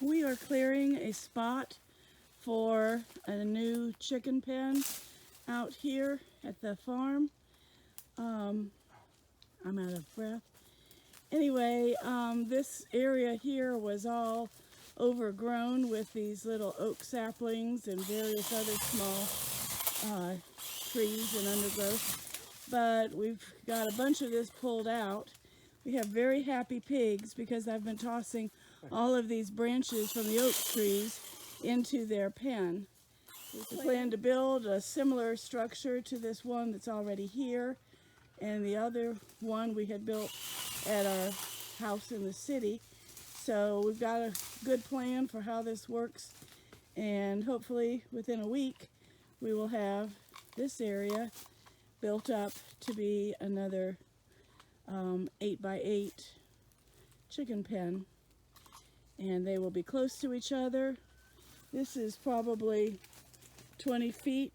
We are clearing a spot for a new chicken pen out here at the farm. I'm out of breath. Anyway, this area here was all overgrown with these little oak saplings and various other small trees and undergrowth. But we've got a bunch of this pulled out. We have very happy pigs because I've been tossing all of these branches from the oak trees into their pen. We plan to build a similar structure to this one that's already here, and the other one we had built at our house in the city. So we've got a good plan for how this works, and hopefully within a week we will have this area built up to be another 8x8 chicken pen, and they will be close to each other. This is probably 20 feet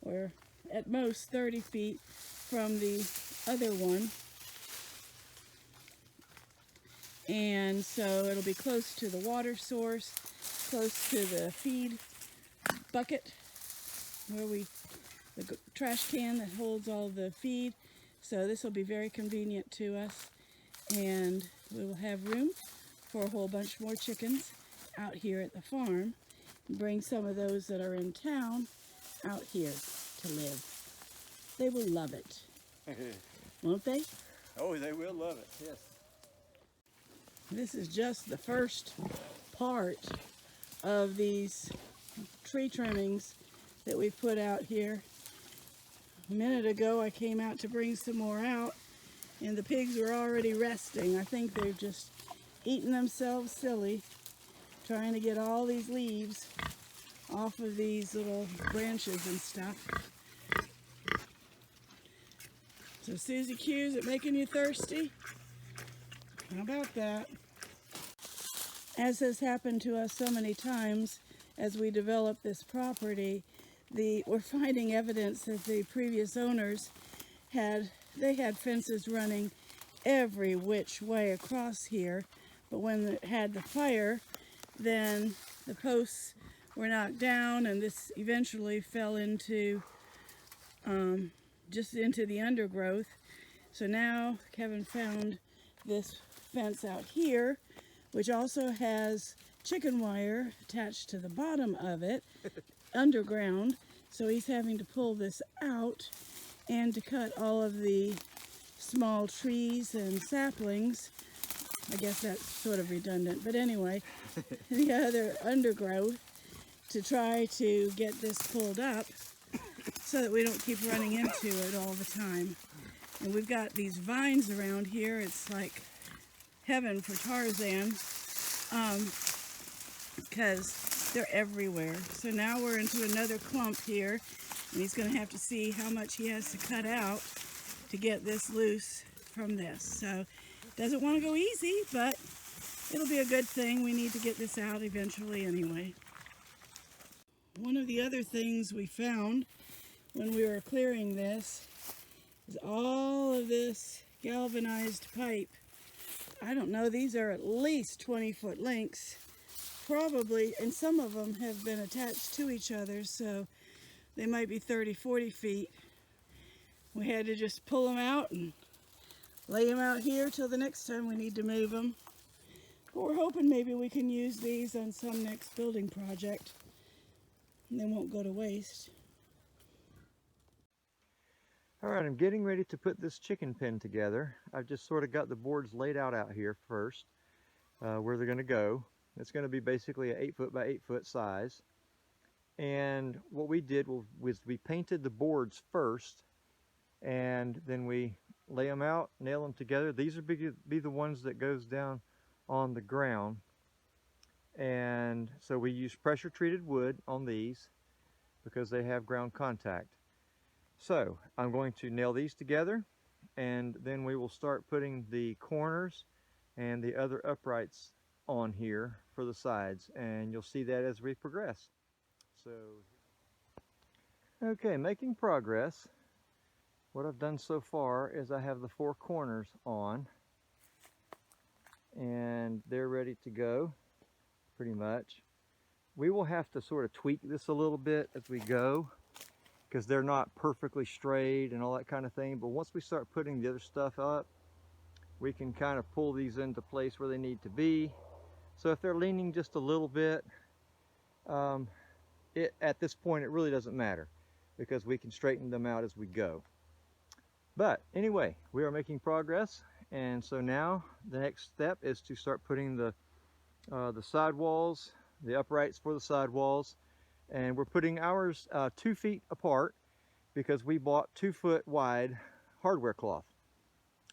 or at most 30 feet from the other one, and so it'll be close to the water source, close to the feed bucket where the trash can that holds all the feed. So this will be very convenient to us, and we will have room for a whole bunch more chickens out here at the farm, and bring some of those that are in town out here to live. They will love it. Won't they? Oh, they will love it, yes. This is just the first part of these tree trimmings that we've put out here. A minute ago I came out to bring some more out, and the pigs were already resting. I think they're just eating themselves silly, trying to get all these leaves off of these little branches and stuff. So Susie Q, is it making you thirsty? How about that? As has happened to us so many times as we develop this property, we're finding evidence that the previous owners had fences running every which way across here, but when it had the fire, then the posts were knocked down, and this eventually fell into just into the undergrowth. So now Kevin found this fence out here, which also has chicken wire attached to the bottom of it underground. So he's having to pull this out and to cut all of the small trees and saplings. I guess that's sort of redundant, but anyway, the other undergrowth, to try to get this pulled up so that we don't keep running into it all the time. And we've got these vines around here. It's like heaven for Tarzan, because they're everywhere. So now we're into another clump here, and he's going to have to see how much he has to cut out to get this loose from this. So doesn't want to go easy, but it'll be a good thing. We need to get this out eventually anyway. One of the other things we found when we were clearing this is all of this galvanized pipe. I don't know, these are at least 20-foot lengths, probably, and some of them have been attached to each other, so they might be 30-40 feet. We had to just pull them out and lay them out here till the next time we need to move them. But we're hoping maybe we can use these on some next building project, and they won't go to waste. Alright, I'm getting ready to put this chicken pen together. I've just sort of got the boards laid out here first, where they're going to go. It's going to be basically an 8-foot by 8-foot size. And what we did was we painted the boards first, and then we lay them out, nail them together. These will be the ones that goes down on the ground. And so we use pressure treated wood on these because they have ground contact. So I'm going to nail these together, and then we will start putting the corners and the other uprights on here for the sides, and you'll see that as we progress. So, okay, making progress. What I've done so far is I have the 4 corners on, and they're ready to go. pretty much. We will have to sort of tweak this a little bit as we go, because they're not perfectly straight and all that kind of thing. But once we start putting the other stuff up, we can kind of pull these into place where they need to be. So if they're leaning just a little bit, at this point it really doesn't matter, because we can straighten them out as we go. But anyway, we are making progress, and so now the next step is to start putting the sidewalls, the uprights for the sidewalls, and we're putting ours 2 feet apart because we bought 2-foot wide hardware cloth.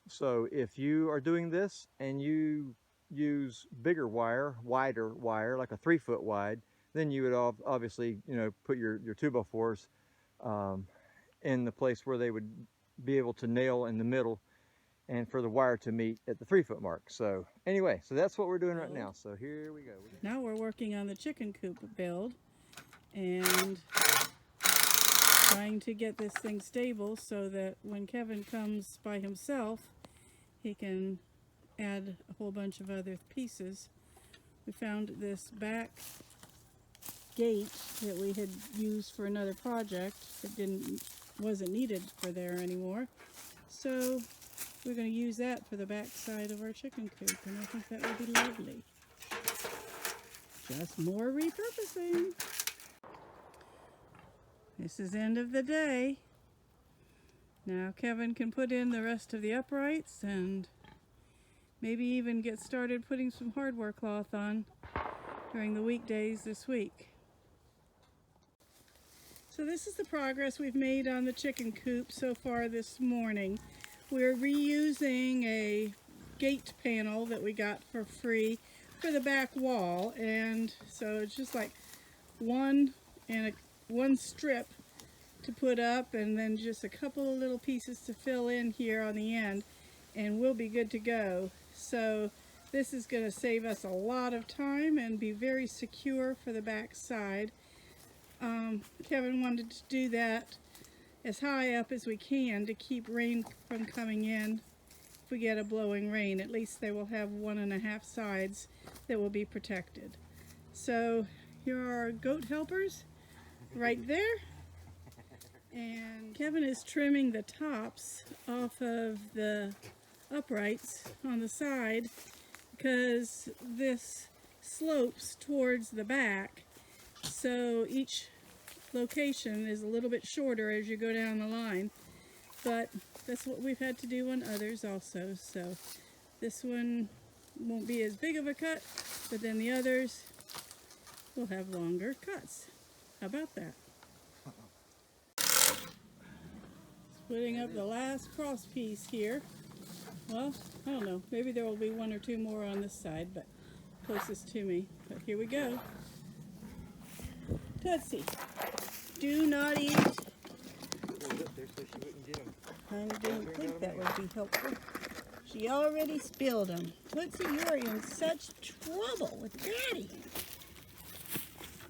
So if you are doing this and you use bigger wire, wider wire, like a 3-foot wide, then you would obviously, you know, put your 2x4s in the place where they would be able to nail in the middle, and for the wire to meet at the 3-foot mark. So anyway, so that's what we're doing right now. So here we go. Now we're working on the chicken coop build and trying to get this thing stable so that when Kevin comes by himself, he can add a whole bunch of other pieces. We found this back gate that we had used for another project that wasn't needed for there anymore. So we're going to use that for the back side of our chicken coop, and I think that would be lovely. Just more repurposing. This is end of the day. Now Kevin can put in the rest of the uprights and maybe even get started putting some hardware cloth on during the weekdays this week. So this is the progress we've made on the chicken coop so far this morning. We're reusing a gate panel that we got for free for the back wall, and so it's just like one strip to put up, and then just a couple of little pieces to fill in here on the end, and we'll be good to go. So this is going to save us a lot of time and be very secure for the back side. Kevin wanted to do that as high up as we can to keep rain from coming in. If we get a blowing rain, at least they will have 1.5 sides that will be protected. So here are our goat helpers right there, and Kevin is trimming the tops off of the uprights on the side because this slopes towards the back, so each location is a little bit shorter as you go down the line, but that's what we've had to do on others also. So this one won't be as big of a cut, but then the others will have longer cuts. How about that? Putting up the last cross piece here. Well, I don't know, maybe there will be 1 or 2 more on this side, but closest to me. But here we go. Tootsie, do not eat. I didn't think that would be helpful. She already spilled them. Tootsie, you are in such trouble with Daddy.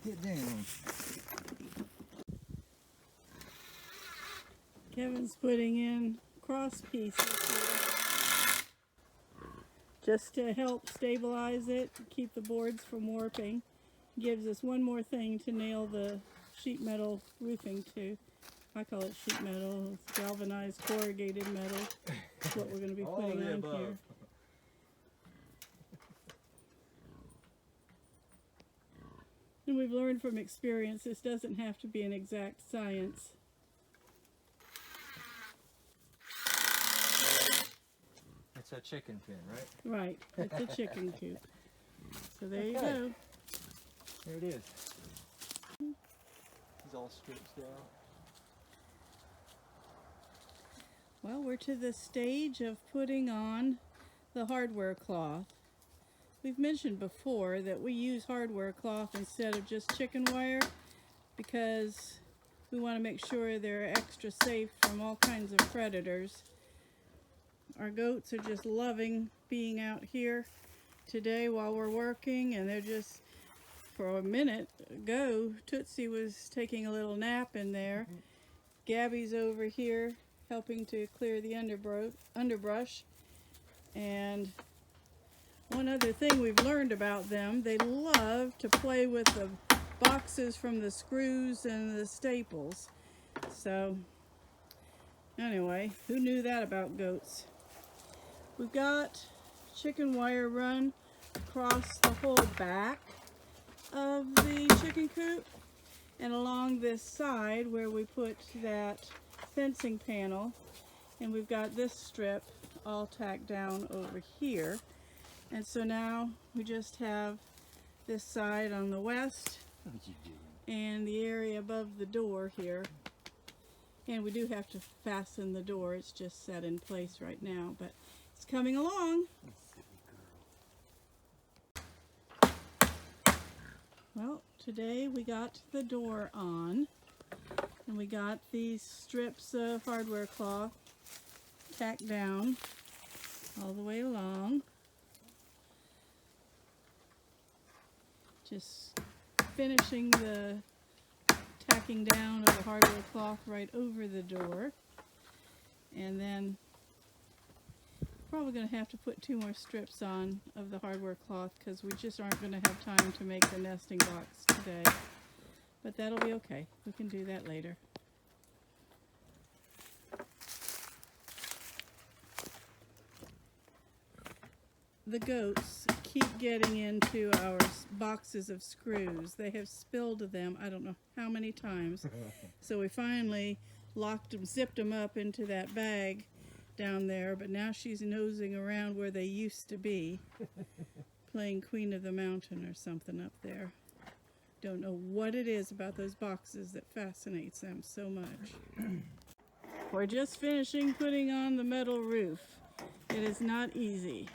Get down. Kevin's putting in cross pieces here just to help stabilize it, keep the boards from warping. Gives us one more thing to nail the sheet metal roofing to. I call it sheet metal. It's galvanized corrugated metal. That's what we're going to be putting on here. And we've learned from experience this doesn't have to be an exact science. It's a chicken pen, right? Right, it's a chicken coop. So there you go. There it is. He's all stretched out. Well, we're to the stage of putting on the hardware cloth. We've mentioned before that we use hardware cloth instead of just chicken wire because we want to make sure they're extra safe from all kinds of predators. Our goats are just loving being out here today while we're working, and they're just, for a minute ago, Tootsie was taking a little nap in there. Gabby's over here helping to clear the underbrush, and one other thing we've learned about them, they love to play with the boxes from the screws and the staples. So anyway, who knew that about goats? We've got chicken wire run across the whole back of the chicken coop and along this side where we put that fencing panel, and we've got this strip all tacked down over here. And so now we just have this side on the west and the area above the door here. And we do have to fasten the door. It's just set in place right now, but it's coming along. Well, today we got the door on, and we got these strips of hardware cloth tacked down all the way along. Just finishing the tacking down of the hardware cloth right over the door, and then probably going to have to put 2 more strips on of the hardware cloth because we just aren't going to have time to make the nesting box today, but that'll be okay. We can do that later. The goats keep getting into our boxes of screws. They have spilled them I don't know how many times. So we finally locked them, zipped them up into that bag down there, but now she's nosing around where they used to be, playing Queen of the Mountain or something up there. Don't know what it is about those boxes that fascinates them so much. We're just finishing putting on the metal roof. It is not easy.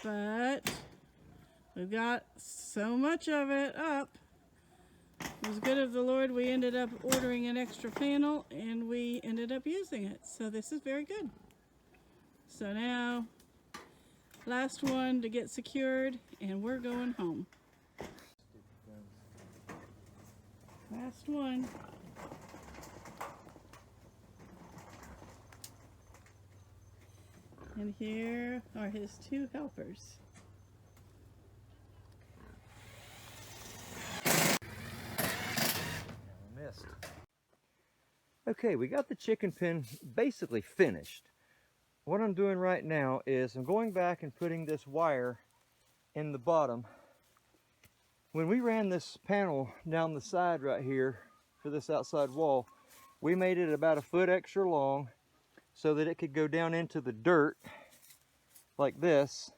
But we've got so much of it up. It was good of the Lord we ended up ordering an extra panel and we ended up using it. So this is very good. So now, last one to get secured and we're going home. Last one. And here are his 2 helpers. Missed. Okay, we got the chicken pen basically finished. What I'm doing right now is I'm going back and putting this wire in the bottom. When we ran this panel down the side right here for this outside wall, we made it about 1 foot extra long so that it could go down into the dirt like this,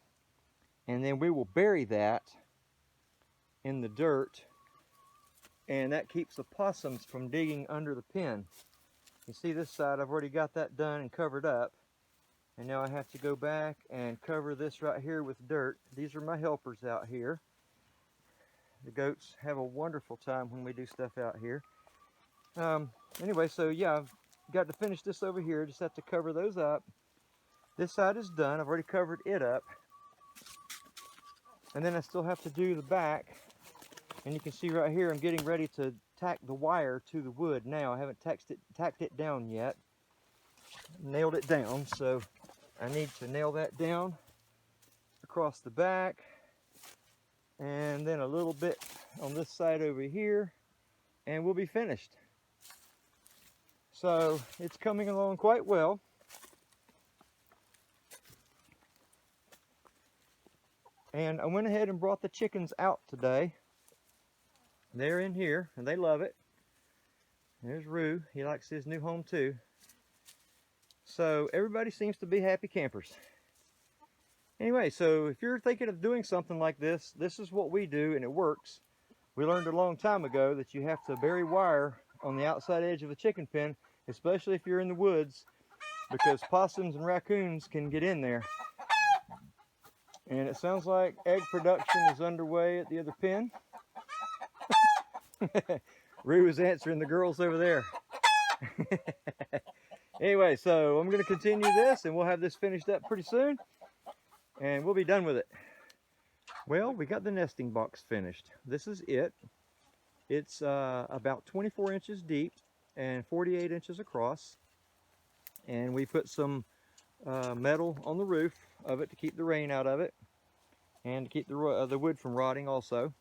and then we will bury that in the dirt, and that keeps the possums from digging under the pen. You see this side, I've already got that done and covered up, and now I have to go back and cover this right here with dirt. These are my helpers out here. The goats have a wonderful time when we do stuff out here. Anyway, so yeah, I've got to finish this over here. Just have to cover those up. This side is done. I've already covered it up. And then I still have to do the back. And you can see right here, I'm getting ready to tack the wire to the wood now. I haven't tacked it down yet. Nailed it down, so I need to nail that down across the back. And then a little bit on this side over here. And we'll be finished. So it's coming along quite well. And I went ahead and brought the chickens out today. They're in here and they love it. There's Roo, he likes his new home too. So everybody seems to be happy campers. Anyway, so if you're thinking of doing something like this, this is what we do and it works. We learned a long time ago that you have to bury wire on the outside edge of a chicken pen, especially if you're in the woods, because possums and raccoons can get in there. And it sounds like egg production is underway at the other pen. Roo is answering the girls over there. Anyway, so I'm going to continue this and we'll have this finished up pretty soon. And we'll be done with it. Well, we got the nesting box finished. This is it. It's about 24 inches deep and 48 inches across. And we put some metal on the roof of it to keep the rain out of it. and to keep the wood from rotting also.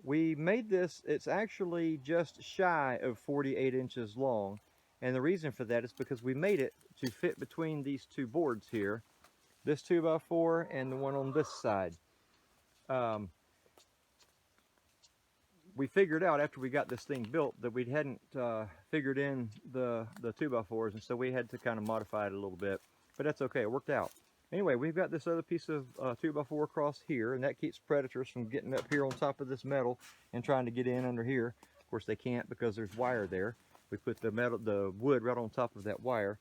We made this, it's actually just shy of 48 inches long, and the reason for that is because we made it to fit between these two boards here, this 2x4 and the one on this side. We figured out after we got this thing built that we hadn't figured in the 2x4s, and so we had to kind of modify it a little bit, but that's okay, it worked out. Anyway, we've got this other piece of 2x4 across here, and that keeps predators from getting up here on top of this metal and trying to get in under here. Of course they can't because there's wire there. We put the wood right on top of that wire,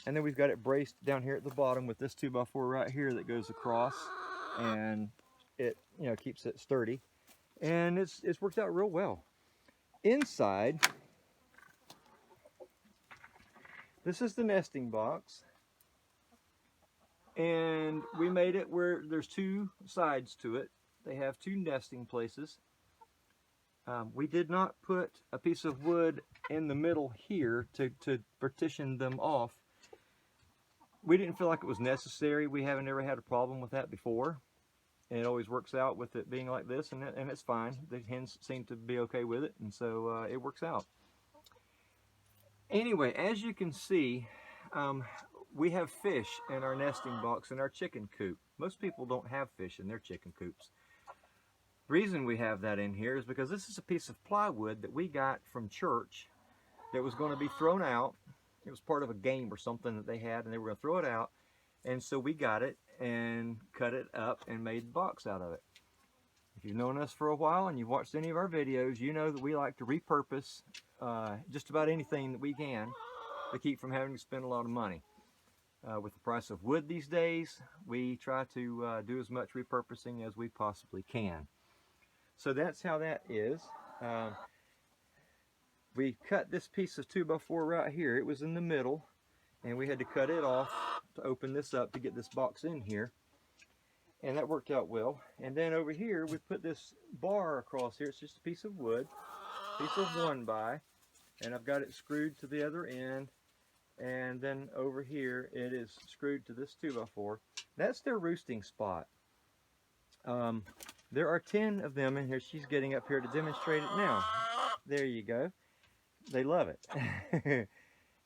and then we've got it braced down here at the bottom with this 2x4 right here that goes across, and it, you know, keeps it sturdy. And it's worked out real well. Inside, this is the nesting box, and we made it where there's two sides to it. They have two nesting places. We did not put a piece of wood in the middle here to partition them off. We didn't feel like it was necessary. We haven't ever had a problem with that before. And it always works out with it being like this, and it's fine. The hens seem to be okay with it, and so it works out. Anyway, as you can see, we have fish in our nesting box in our chicken coop. Most people don't have fish in their chicken coops. The reason we have that in here is because this is a piece of plywood that we got from church that was going to be thrown out. It was part of a game or something that they had, and they were going to throw it out. And so we got it and cut it up and made the box out of it. If you've known us for a while and you've watched any of our videos, you know that we like to repurpose just about anything that we can to keep from having to spend a lot of money. With the price of wood these days, we try to do as much repurposing as we possibly can. So that's how that is. We cut this piece of 2x4 right here. It was in the middle, and we had to cut it off to open this up to get this box in here, and that worked out well. And then over here we put this bar across here. It's just a piece of wood, piece of 1x, and I've got it screwed to the other end, and then over here it is screwed to this 2x4. That's their roosting spot. There are 10 of them in here. She's getting up here to demonstrate it now. There you go. They love it.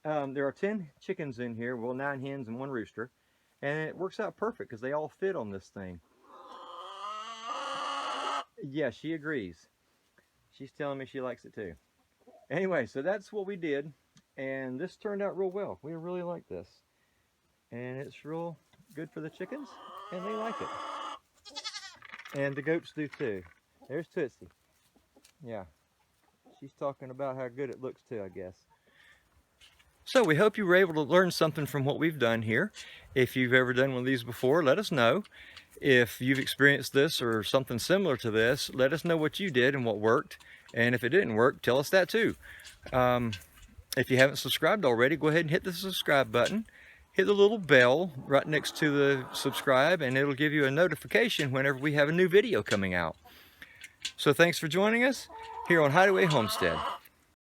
There are 10 chickens in here, well, 9 hens and 1 rooster, and it works out perfect because they all fit on this thing. Yeah, she agrees. She's telling me she likes it too. Anyway, so that's what we did, and this turned out real well. We really like this, and it's real good for the chickens, and they like it. And the goats do too. There's Tootsie. Yeah, she's talking about how good it looks too, I guess. So we hope you were able to learn something from what we've done here. If you've ever done one of these before, let us know. If you've experienced this or something similar to this, let us know what you did and what worked. And if it didn't work, tell us that too. If you haven't subscribed already, go ahead and hit the subscribe button. Hit the little bell right next to the subscribe, and it'll give you a notification whenever we have a new video coming out. So thanks for joining us here on Hideaway Homestead.